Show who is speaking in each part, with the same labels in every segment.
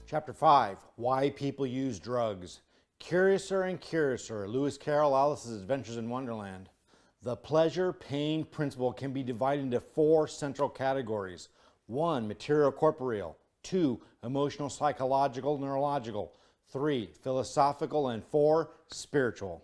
Speaker 1: Chapter 5, Why People Use Drugs. Curiouser and Curiouser, Lewis Carroll, Alice's Adventures in Wonderland. The pleasure-pain principle can be divided into 4 central categories. 1, material-corporeal. 2, emotional-psychological, neurological. 3, philosophical. And 4, spiritual.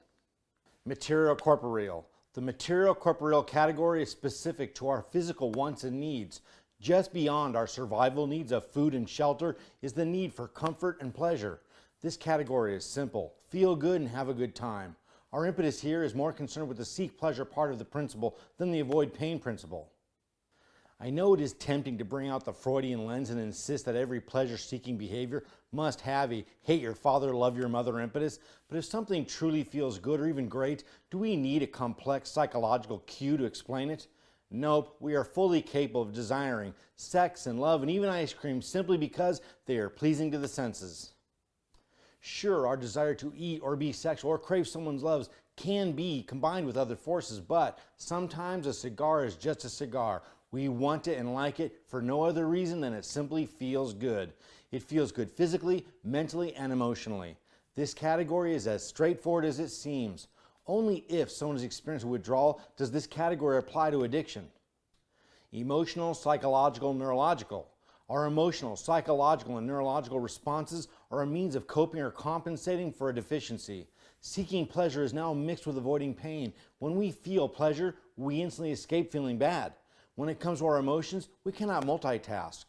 Speaker 1: Material-corporeal. The material-corporeal category is specific to our physical wants and needs. Just beyond our survival needs of food and shelter is the need for comfort and pleasure. This category is simple. Feel good and have a good time. Our impetus here is more concerned with the seek pleasure part of the principle than the avoid pain principle. I know it is tempting to bring out the Freudian lens and insist that every pleasure-seeking behavior must have a hate your father, love your mother impetus, but if something truly feels good or even great, do we need a complex psychological cue to explain it? Nope, we are fully capable of desiring sex and love and even ice cream simply because they are pleasing to the senses. Sure, our desire to eat or be sexual or crave someone's loves can be combined with other forces, but sometimes a cigar is just a cigar. We want it and like it for no other reason than it simply feels good. It feels good physically, mentally, and emotionally. This category is as straightforward as it seems. Only if someone is experiencing withdrawal does this category apply to addiction. Emotional, psychological, neurological. Our emotional, psychological, and neurological responses are a means of coping or compensating for a deficiency. Seeking pleasure is now mixed with avoiding pain. When we feel pleasure, we instantly escape feeling bad. When it comes to our emotions, we cannot multitask.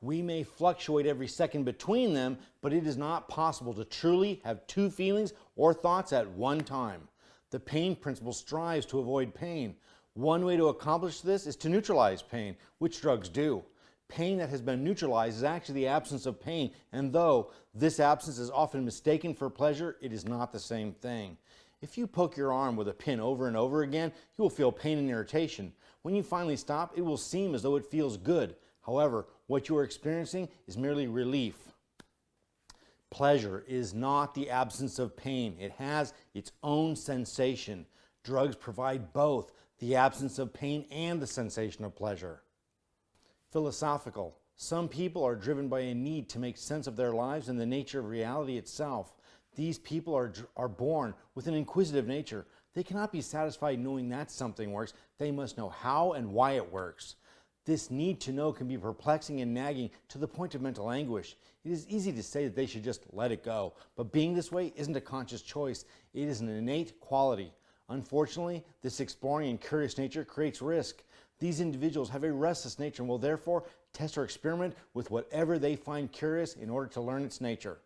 Speaker 1: We may fluctuate every second between them, but it is not possible to truly have 2 feelings or thoughts at one time. The pain principle strives to avoid pain. One way to accomplish this is to neutralize pain, which drugs do. Pain that has been neutralized is actually the absence of pain, and though this absence is often mistaken for pleasure, it is not the same thing. If you poke your arm with a pin over and over again, you will feel pain and irritation. When you finally stop, it will seem as though it feels good. However, what you are experiencing is merely relief. Pleasure is not the absence of pain. It has its own sensation. Drugs provide both the absence of pain and the sensation of pleasure. Philosophical. Some people are driven by a need to make sense of their lives and the nature of reality itself. These people are born with an inquisitive nature. They cannot be satisfied knowing that something works. They must know how and why it works. This need to know can be perplexing and nagging to the point of mental anguish. It is easy to say that they should just let it go, but being this way isn't a conscious choice. It is an innate quality. Unfortunately, this exploring and curious nature creates risk. These individuals have a restless nature and will therefore test or experiment with whatever they find curious in order to learn its nature.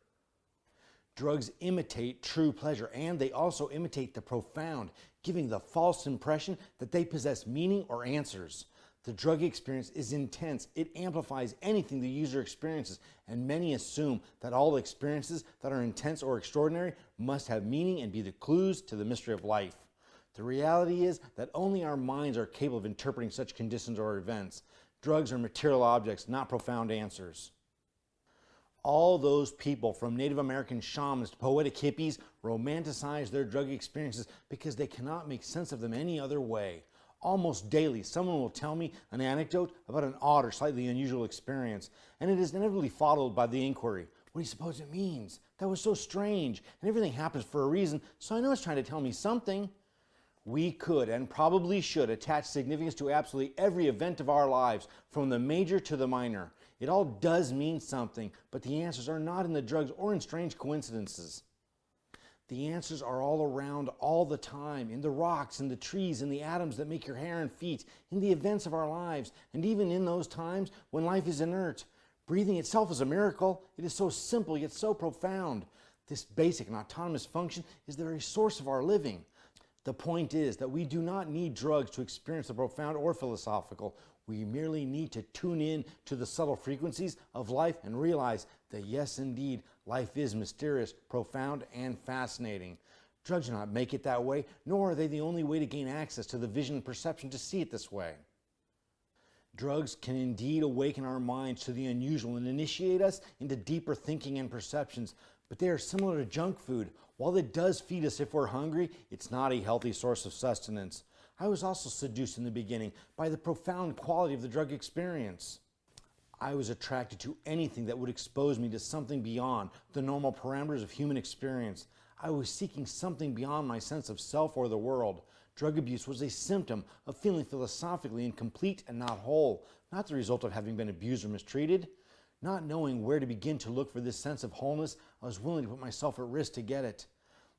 Speaker 1: Drugs imitate true pleasure, and they also imitate the profound, giving the false impression that they possess meaning or answers. The drug experience is intense. It amplifies anything the user experiences, and many assume that all experiences that are intense or extraordinary must have meaning and be the clues to the mystery of life. The reality is that only our minds are capable of interpreting such conditions or events. Drugs are material objects, not profound answers. All those people, from Native American shamans to poetic hippies, romanticize their drug experiences because they cannot make sense of them any other way. Almost daily, someone will tell me an anecdote about an odd or slightly unusual experience, and it is inevitably followed by the inquiry, what do you suppose it means? That was so strange, and everything happens for a reason, so I know it's trying to tell me something. We could and probably should attach significance to absolutely every event of our lives, from the major to the minor. It all does mean something, but the answers are not in the drugs or in strange coincidences. The answers are all around all the time, in the rocks, in the trees, in the atoms that make your hair and feet, in the events of our lives, and even in those times when life is inert. Breathing itself is a miracle. It is so simple yet so profound. This basic and autonomous function is the very source of our living. The point is that we do not need drugs to experience the profound or philosophical. We merely need to tune in to the subtle frequencies of life and realize that yes, indeed, life is mysterious, profound, and fascinating. Drugs do not make it that way, nor are they the only way to gain access to the vision and perception to see it this way. Drugs can indeed awaken our minds to the unusual and initiate us into deeper thinking and perceptions, but they are similar to junk food. While it does feed us if we're hungry, it's not a healthy source of sustenance. I was also seduced in the beginning by the profound quality of the drug experience. I was attracted to anything that would expose me to something beyond the normal parameters of human experience. I was seeking something beyond my sense of self or the world. Drug abuse was a symptom of feeling philosophically incomplete and not whole, not the result of having been abused or mistreated. Not knowing where to begin to look for this sense of wholeness, I was willing to put myself at risk to get it.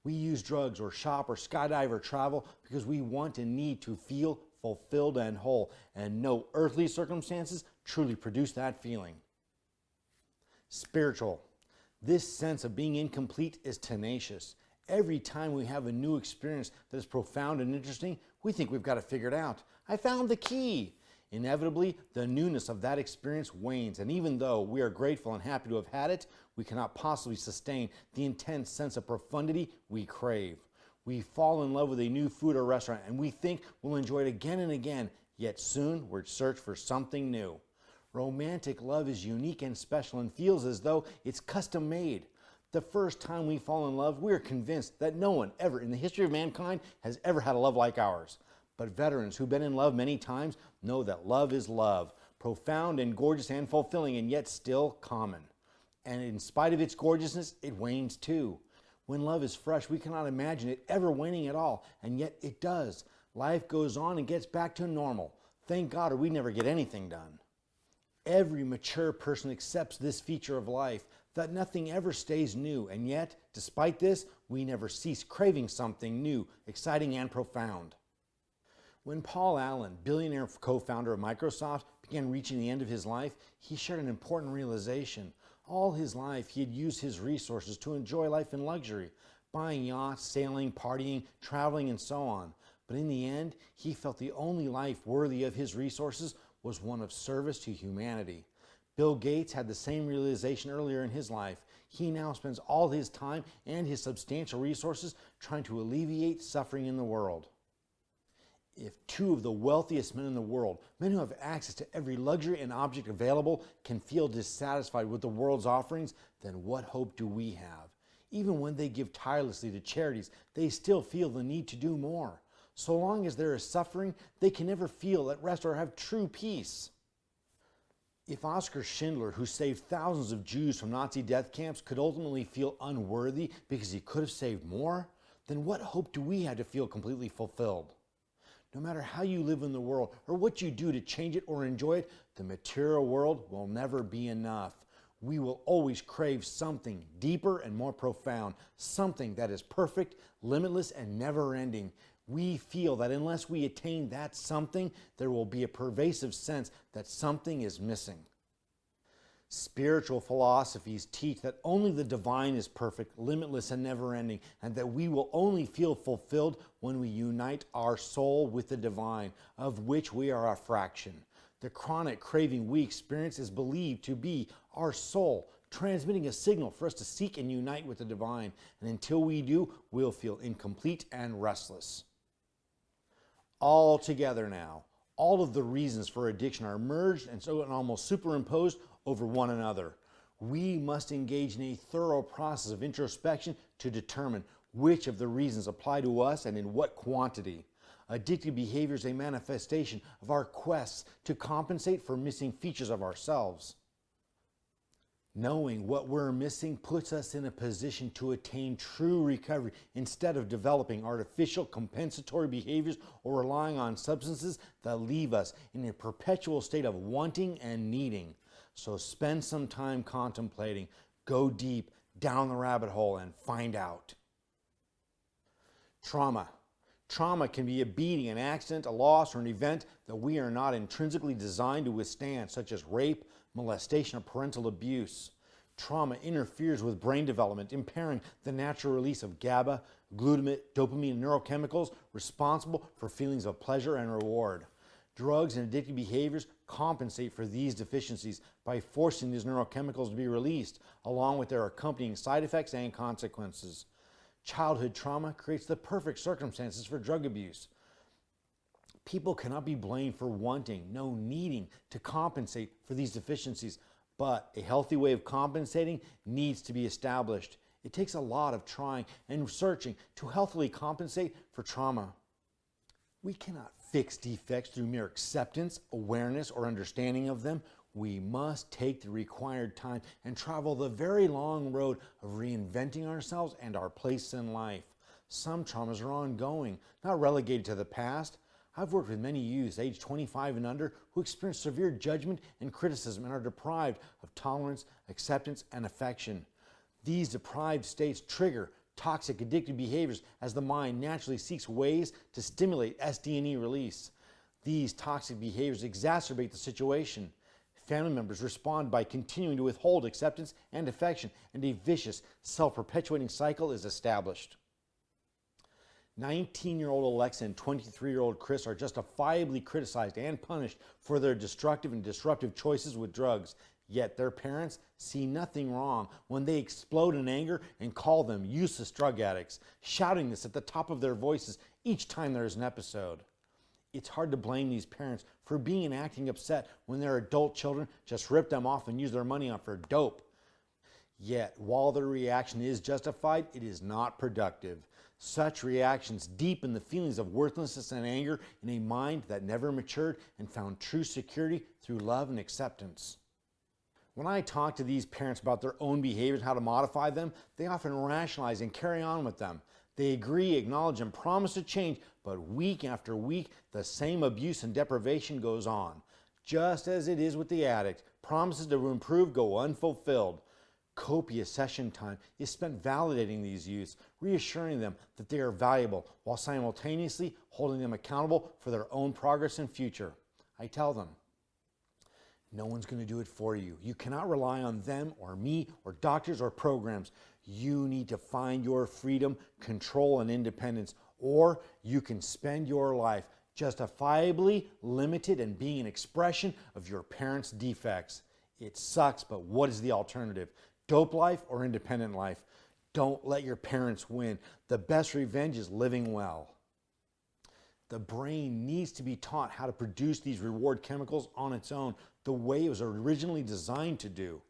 Speaker 1: We use drugs or shop or skydive or travel because we want and need to feel fulfilled and whole, and no earthly circumstances truly produce that feeling. Spiritual. This sense of being incomplete is tenacious. Every time we have a new experience that is profound and interesting, we think we've got it figured out. I found the key. Inevitably, the newness of that experience wanes, and even though we are grateful and happy to have had it, we cannot possibly sustain the intense sense of profundity we crave. We fall in love with a new food or restaurant, and we think we'll enjoy it again and again, yet soon we're in search for something new. Romantic love is unique and special and feels as though it's custom made. The first time we fall in love, we are convinced that no one ever in the history of mankind has ever had a love like ours. But veterans who've been in love many times know that love is love, profound and gorgeous and fulfilling, and yet still common. And in spite of its gorgeousness, it wanes too. When love is fresh, we cannot imagine it ever waning at all, and yet it does. Life goes on and gets back to normal. Thank God, or we never get anything done. Every mature person accepts this feature of life, that nothing ever stays new, and yet, despite this, we never cease craving something new, exciting, and profound. When Paul Allen, billionaire co-founder of Microsoft, began reaching the end of his life, he shared an important realization. All his life, he had used his resources to enjoy life in luxury, buying yachts, sailing, partying, traveling, and so on. But in the end, he felt the only life worthy of his resources was one of service to humanity. Bill Gates had the same realization earlier in his life. He now spends all his time and his substantial resources trying to alleviate suffering in the world. If two of the wealthiest men in the world, men who have access to every luxury and object available, can feel dissatisfied with the world's offerings, then what hope do we have? Even when they give tirelessly to charities, they still feel the need to do more. So long as there is suffering, they can never feel at rest or have true peace. If Oskar Schindler, who saved thousands of Jews from Nazi death camps, could ultimately feel unworthy because he could have saved more, then what hope do we have to feel completely fulfilled? No matter how you live in the world or what you do to change it or enjoy it, the material world will never be enough. We will always crave something deeper and more profound, something that is perfect, limitless, and never-ending. We feel that unless we attain that something, there will be a pervasive sense that something is missing. Spiritual philosophies teach that only the divine is perfect, limitless, and never-ending, and that we will only feel fulfilled when we unite our soul with the divine, of which we are a fraction. The chronic craving we experience is believed to be our soul, transmitting a signal for us to seek and unite with the divine, and until we do, we'll feel incomplete and restless. All together now, all of the reasons for addiction are merged and almost superimposed over one another. We must engage in a thorough process of introspection to determine which of the reasons apply to us and in what quantity. Addictive behavior is a manifestation of our quests to compensate for missing features of ourselves. Knowing what we're missing puts us in a position to attain true recovery instead of developing artificial compensatory behaviors or relying on substances that leave us in a perpetual state of wanting and needing. So spend some time contemplating, go deep down the rabbit hole and find out. Trauma. Trauma can be a beating, an accident, a loss, or an event that we are not intrinsically designed to withstand, such as rape, molestation, or parental abuse. Trauma interferes with brain development, impairing the natural release of GABA, glutamate, dopamine, and neurochemicals responsible for feelings of pleasure and reward. Drugs and addictive behaviors compensate for these deficiencies by forcing these neurochemicals to be released, along with their accompanying side effects and consequences. Childhood trauma creates the perfect circumstances for drug abuse. People cannot be blamed for wanting, no needing, to compensate for these deficiencies, but a healthy way of compensating needs to be established. It takes a lot of trying and searching to healthily compensate for trauma. We cannot fix defects through mere acceptance, awareness, or understanding of them. We must take the required time and travel the very long road of reinventing ourselves and our place in life. Some traumas are ongoing, not relegated to the past. I've worked with many youths aged 25 and under who experience severe judgment and criticism and are deprived of tolerance, acceptance, and affection. These deprived states trigger toxic addictive behaviors as the mind naturally seeks ways to stimulate SD&E release. These toxic behaviors exacerbate the situation. Family members respond by continuing to withhold acceptance and affection, and a vicious, self-perpetuating cycle is established. 19-year-old Alexa and 23-year-old Chris are justifiably criticized and punished for their destructive and disruptive choices with drugs. Yet their parents see nothing wrong when they explode in anger and call them useless drug addicts, shouting this at the top of their voices each time there is an episode. It's hard to blame these parents for being and acting upset when their adult children just rip them off and use their money on for dope. Yet, while their reaction is justified, it is not productive. Such reactions deepen the feelings of worthlessness and anger in a mind that never matured and found true security through love and acceptance. When I talk to these parents about their own behaviors, how to modify them, they often rationalize and carry on with them. They agree, acknowledge, and promise to change, but week after week, the same abuse and deprivation goes on. Just as it is with the addict, promises to improve go unfulfilled. Copious session time is spent validating these youths, reassuring them that they are valuable, while simultaneously holding them accountable for their own progress and future. I tell them, no one's going to do it for you. You cannot rely on them or me or doctors or programs. You need to find your freedom, control, and independence, or you can spend your life justifiably limited and being an expression of your parents' defects. It sucks, but what is the alternative? Dope life or independent life? Don't let your parents win. The best revenge is living well. The brain needs to be taught how to produce these reward chemicals on its own, the way it was originally designed to do.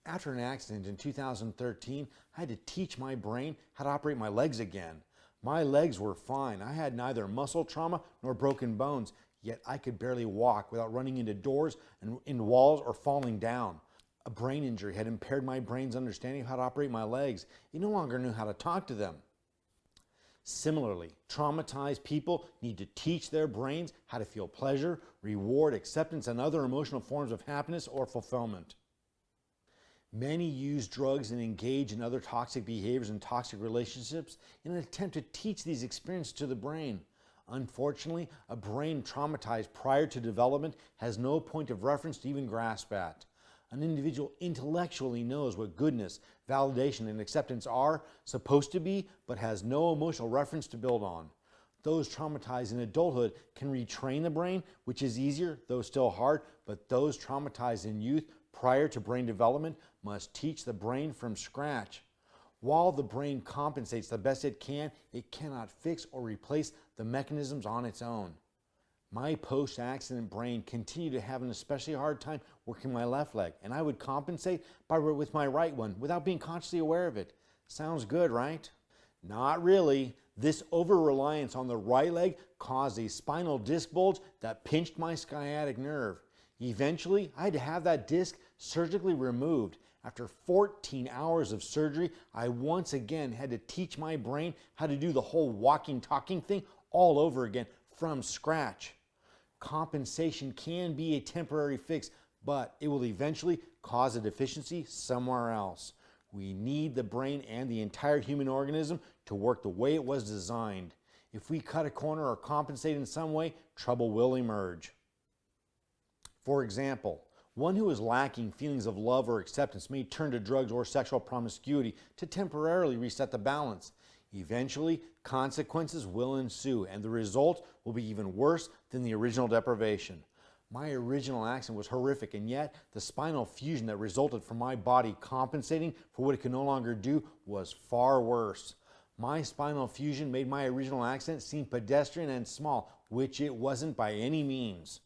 Speaker 1: After an accident in 2013, I had to teach my brain how to operate my legs again. My legs were fine. I had neither muscle trauma nor broken bones, yet I could barely walk without running into doors and into walls or falling down. A brain injury had impaired my brain's understanding of how to operate my legs. It no longer knew how to talk to them. Similarly, traumatized people need to teach their brains how to feel pleasure, reward, acceptance, and other emotional forms of happiness or fulfillment. Many use drugs and engage in other toxic behaviors and toxic relationships in an attempt to teach these experiences to the brain. Unfortunately, a brain traumatized prior to development has no point of reference to even grasp at. An individual intellectually knows what goodness, validation, and acceptance are supposed to be, but has no emotional reference to build on. Those traumatized in adulthood can retrain the brain, which is easier, though still hard, but those traumatized in youth prior to brain development must teach the brain from scratch. While the brain compensates the best it can, it cannot fix or replace the mechanisms on its own. My post-accident brain continued to have an especially hard time working my left leg, and I would compensate with my right one without being consciously aware of it. Sounds good, right? Not really. This over-reliance on the right leg caused a spinal disc bulge that pinched my sciatic nerve. Eventually, I had to have that disc surgically removed. After 14 hours of surgery, I once again had to teach my brain how to do the whole walking, talking thing all over again from scratch. Compensation can be a temporary fix, but it will eventually cause a deficiency somewhere else. We need the brain and the entire human organism to work the way it was designed. If we cut a corner or compensate in some way, trouble will emerge. For example, one who is lacking feelings of love or acceptance may turn to drugs or sexual promiscuity to temporarily reset the balance. Eventually, consequences will ensue, and the result will be even worse than the original deprivation. My original accident was horrific, and yet the spinal fusion that resulted from my body compensating for what it could no longer do was far worse. My spinal fusion made my original accident seem pedestrian and small, which it wasn't by any means.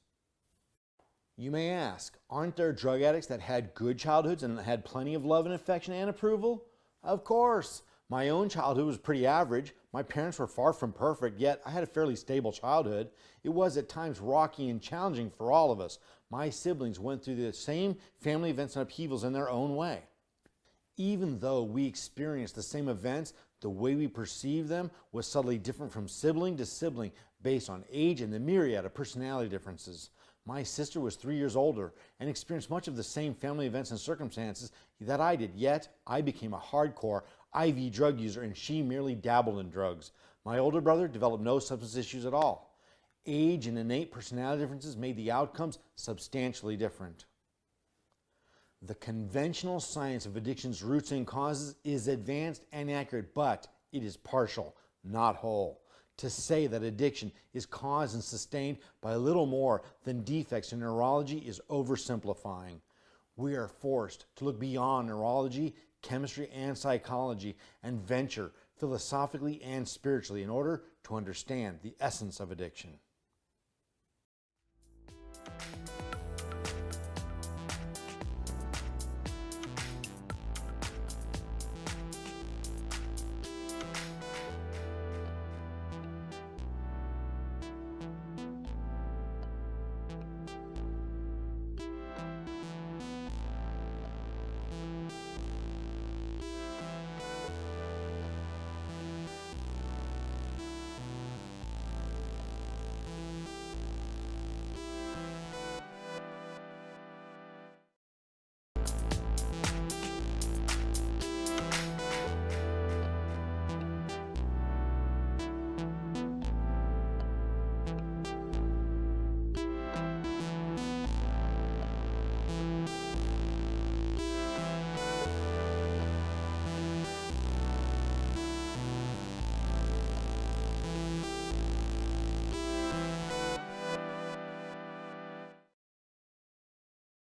Speaker 1: You may ask, aren't there drug addicts that had good childhoods and had plenty of love and affection and approval? Of course. My own childhood was pretty average. My parents were far from perfect, yet I had a fairly stable childhood. It was at times rocky and challenging for all of us. My siblings went through the same family events and upheavals in their own way. Even though we experienced the same events, the way we perceived them was subtly different from sibling to sibling based on age and the myriad of personality differences. My sister was 3 years older and experienced much of the same family events and circumstances that I did, yet I became a hardcore IV drug user and she merely dabbled in drugs. My older brother developed no substance issues at all. Age and innate personality differences made the outcomes substantially different. The conventional science of addiction's roots and causes is advanced and accurate, but it is partial, not whole. To say that addiction is caused and sustained by little more than defects in neurology is oversimplifying. We are forced to look beyond neurology, chemistry, and psychology and venture philosophically and spiritually in order to understand the essence of addiction.